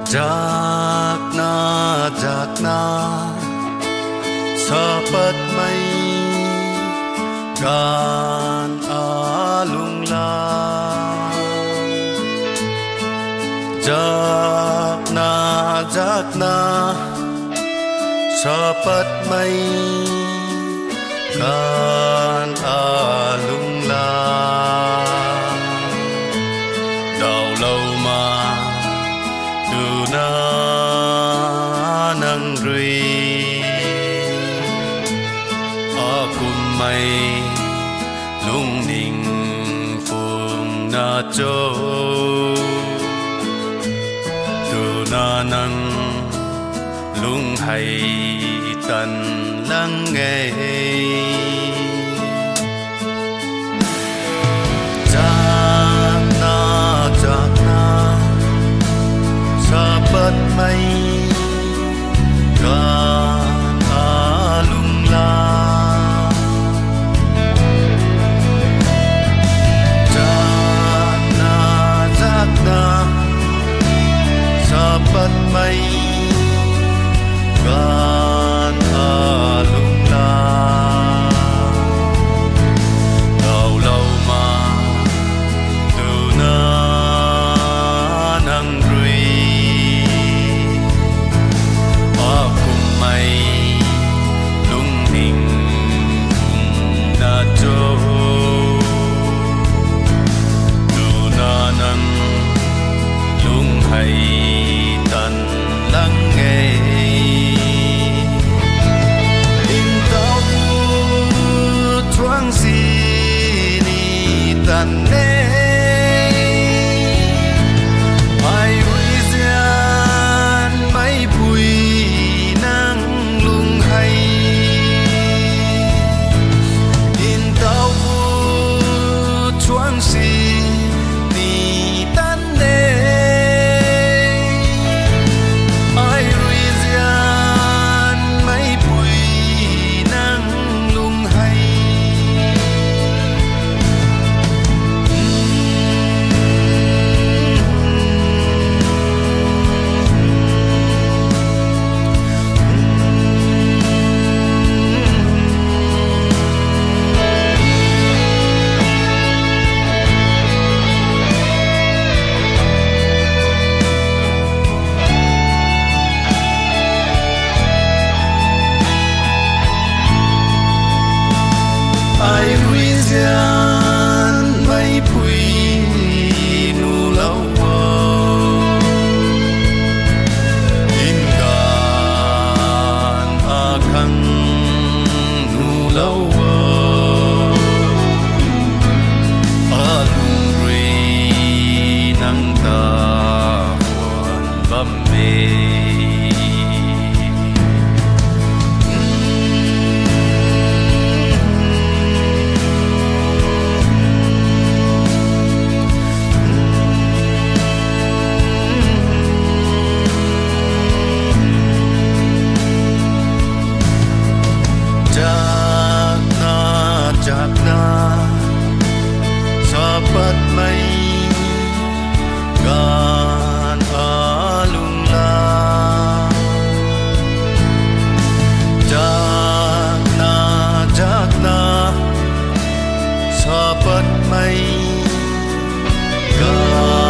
Jakna sapat mai kan alung la Jakna sapat mai kan alung la đầu lâu mà từ na nang rui akum mai lung ning phung na châu từ na nang lung hay tận lắng nghe Jakna sapat mai kan alung la Jakna sapat mai kan alung la lâu lâu mà từ na nang rui akum mai lung ning phung na châu từ na nang lung hay tận lắng nghe in tao thoáng gì ni tận nê ai uy gian mấy bụi nắng lung hay in tao thoáng gì ni tận nê ai uy gian mấy bụi nắng lung hay ai uy gian mấy bụi nu lâu in gan a khăn nu lâu a lung rui nang ta hoàn bầm bê Jakna sapat mai kan alung la Jakna sapat mai kan